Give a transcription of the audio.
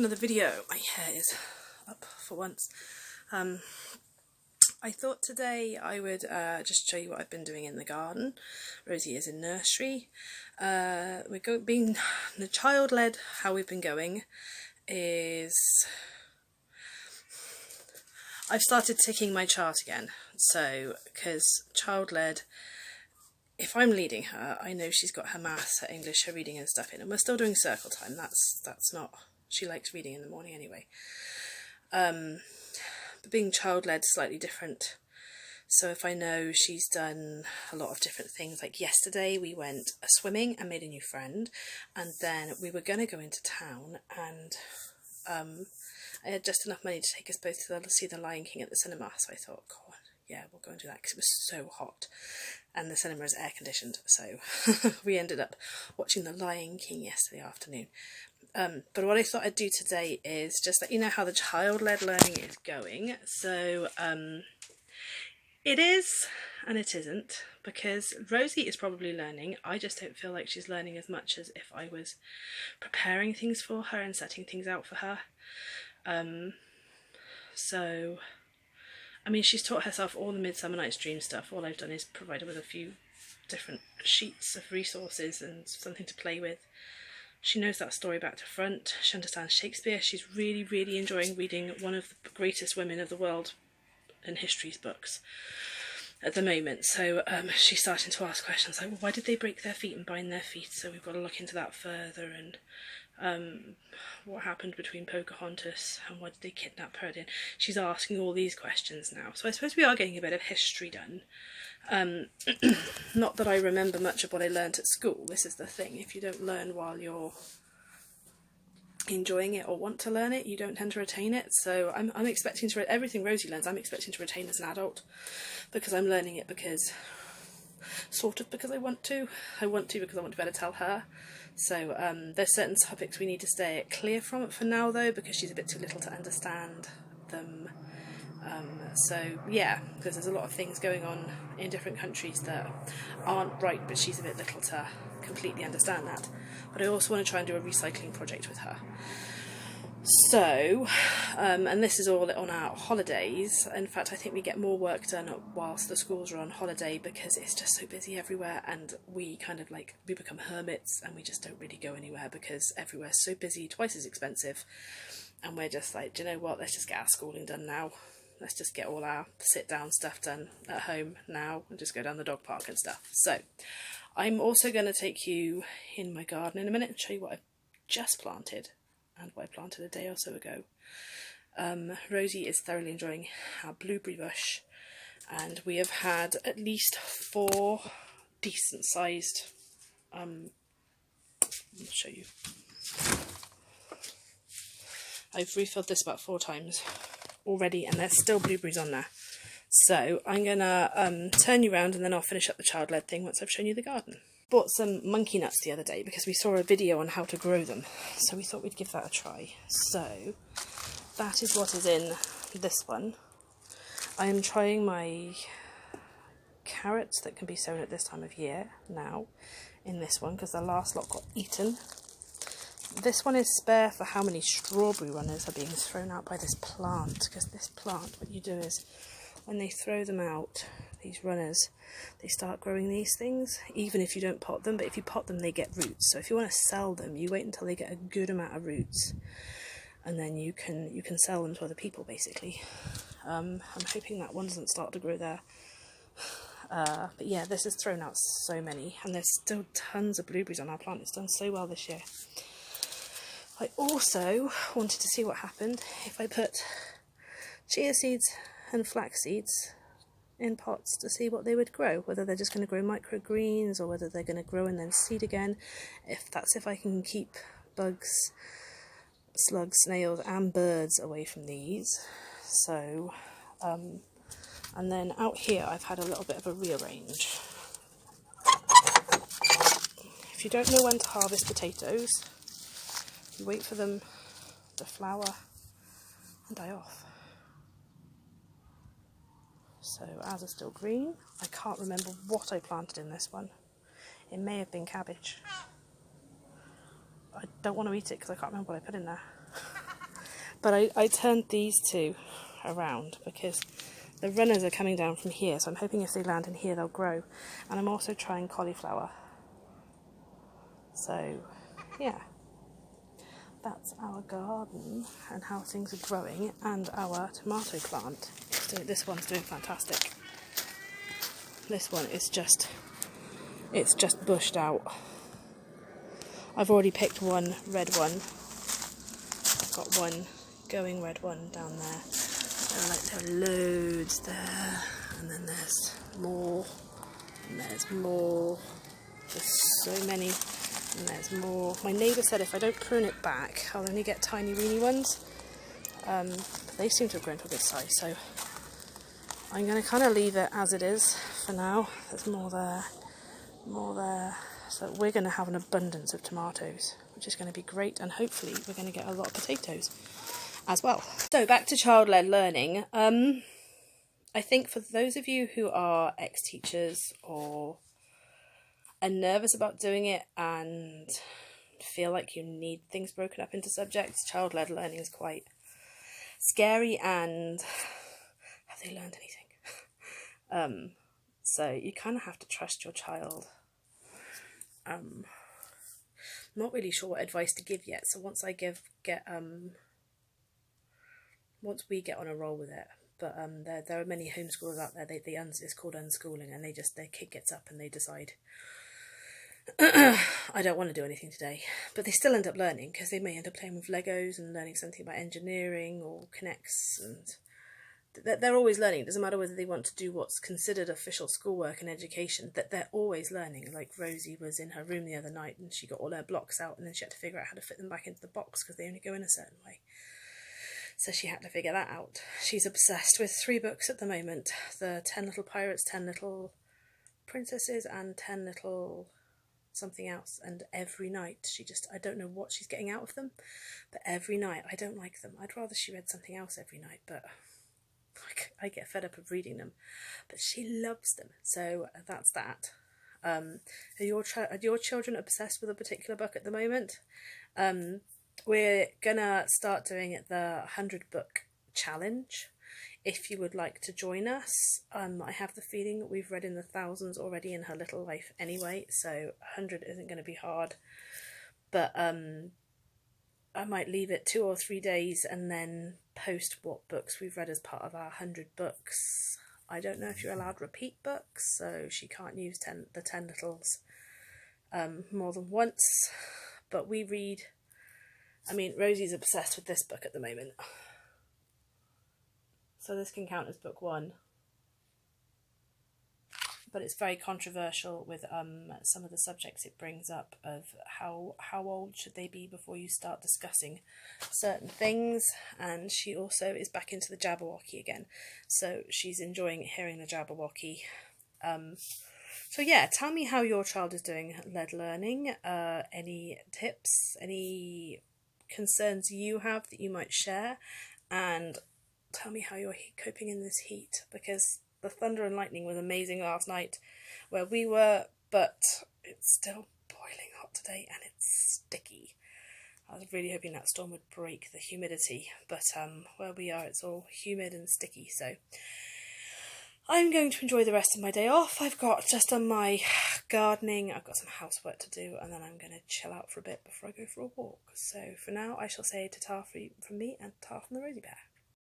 another video. My hair is up for once. I thought today I would just show you what I've been doing in the garden. Rosie is in nursery. Being the child-led, how we've been going is I've started ticking my chart again. So, because child-led, if I'm leading her, I know she's got her maths, her English, her reading and stuff in, and we're still doing circle time. That's not, she likes reading in the morning anyway. But being child-led is slightly different. So if I know she's done a lot of different things, like yesterday we went swimming and made a new friend, and then we were going to go into town, and I had just enough money to take us both to see The Lion King at the cinema, so I thought, God, yeah, we'll go and do that, because it was so hot, and the cinema is air conditioned, so we ended up watching The Lion King yesterday afternoon. But what I thought I'd do today is just let you know how the child-led learning is going. So it is and it isn't, because Rosie is probably learning. I just don't feel like she's learning as much as if I was preparing things for her and setting things out for her. So, I mean, she's taught herself all the Midsummer Night's Dream stuff. All I've done is provide her with a few different sheets of resources and something to play with. She knows that story back to front. She understands Shakespeare. She's really, really enjoying reading one of the greatest women of the world in history's books at the moment. So she's starting to ask questions like, well, why did they break their feet and bind their feet? So we've got to look into that further. And what happened between Pocahontas and why did they kidnap her? She's asking all these questions now. So I suppose we are getting a bit of history done. Not that I remember much of what I learnt at school. This is the thing. If you don't learn while you're enjoying it or want to learn it, you don't tend to retain it. So I'm expecting to everything Rosie learns, I'm expecting to retain as an adult, because I'm learning it because I want to. I want to because I want to be able to tell her. So there's certain topics we need to stay clear from it for now, though, because she's a bit too little to understand them. So yeah, because there's a lot of things going on in different countries that aren't right, but she's a bit little to completely understand that. But I also want to try and do a recycling project with her. So, and this is all on our holidays. In fact, I think we get more work done whilst the schools are on holiday, because it's just so busy everywhere, and we kind of like, we become hermits and we just don't really go anywhere because everywhere's so busy, twice as expensive, and we're just like, do you know what, let's just get our schooling done now. Let's just get all our sit-down stuff done at home now and just go down the dog park and stuff. So I'm also going to take you in my garden in a minute and show you what I've just planted and what I planted a day or so ago. Rosie is thoroughly enjoying our blueberry bush, and we have had at least 4 decent-sized, I'll show you. I've refilled this about 4 times already, and there's still blueberries on there. So I'm gonna turn you around and then I'll finish up the child-led thing once I've shown you the garden. Bought some monkey nuts the other day because we saw a video on how to grow them, so we thought we'd give that a try. So that is what is in this one. I am trying my carrots that can be sown at this time of year now in this one, because the last lot got eaten. This one is spare for how many strawberry runners are being thrown out by this plant, because this plant, what you do is, when they throw them out, these runners, they start growing these things, even if you don't pot them, but if you pot them, they get roots. So if you want to sell them, you wait until they get a good amount of roots, and then you can sell them to other people, basically. I'm hoping that one doesn't start to grow there. But yeah, this has thrown out so many, and there's still tons of blueberries on our plant. It's done so well this year. I also wanted to see what happened if I put chia seeds and flax seeds in pots to see what they would grow, whether they're just going to grow microgreens or whether they're going to grow and then seed again. If I can keep bugs, slugs, snails and birds away from these. So, and then out here I've had a little bit of a rearrange. If you don't know when to harvest potatoes, you wait for them to flower and die off. So ours are still green. I can't remember what I planted in this one. It may have been cabbage. I don't want to eat it because I can't remember what I put in there. But I turned these two around because the runners are coming down from here, so I'm hoping if they land in here they'll grow. And I'm also trying cauliflower. So, yeah. That's our garden and how things are growing, and our tomato plant. So this one's doing fantastic. This one is it's just bushed out. I've already picked one red one. I've got one going red one down there. There are loads there, and then there's more, and there's more. There's so many, and there's more. My neighbour said if I don't prune it back, I'll only get tiny weeny ones. But they seem to have grown to a good size, so I'm going to kind of leave it as it is for now. There's more there, more there. So we're going to have an abundance of tomatoes, which is going to be great, and hopefully we're going to get a lot of potatoes as well. So back to child-led learning. I think for those of you who are ex-teachers or are nervous about doing it and feel like you need things broken up into subjects, child-led learning is quite scary, and have they learned anything? So you kind of have to trust your child. Not really sure what advice to give yet, so once once we get on a roll with it. But there are many homeschoolers out there. It's called unschooling, and their kid gets up and they decide, I don't want to do anything today, but they still end up learning, because they may end up playing with Legos and learning something about engineering or connects, and they're always learning. It doesn't matter whether they want to do what's considered official schoolwork and education, that they're always learning. Like Rosie was in her room the other night and she got all her blocks out, and then she had to figure out how to fit them back into the box because they only go in a certain way. So she had to figure that out. She's obsessed with 3 books at the moment. The 10 Little Pirates, 10 Little Princesses, and 10 Little something else. And every night I don't know what she's getting out of them, but every night, I don't like them. I'd rather she read something else every night, but I get fed up of reading them. But she loves them, so that's that. Are your children obsessed with a particular book at the moment? We're gonna start doing the 100 book challenge. If you would like to join us, I have the feeling that we've read in the thousands already in her little life anyway, so 100 isn't going to be hard. But I might leave it 2 or 3 days and then post what books we've read as part of our 100 books. I don't know if you're allowed repeat books, so she can't use the 10 Littles more than once. But we read, Rosie's obsessed with this book at the moment. So this can count as book 1. But it's very controversial with some of the subjects it brings up, of how old should they be before you start discussing certain things. And she also is back into the Jabberwocky again, so she's enjoying hearing the Jabberwocky. So yeah, tell me how your child is doing lead learning. Any tips, any concerns you have that you might share, and tell me how you're coping in this heat, because the thunder and lightning was amazing last night where we were, but it's still boiling hot today and it's sticky. I was really hoping that storm would break the humidity, but where we are it's all humid and sticky, so I'm going to enjoy the rest of my day off. I've got just done my gardening, I've got some housework to do, and then I'm going to chill out for a bit before I go for a walk. So for now I shall say ta-ta from me and ta-ta from the Rosie Bear.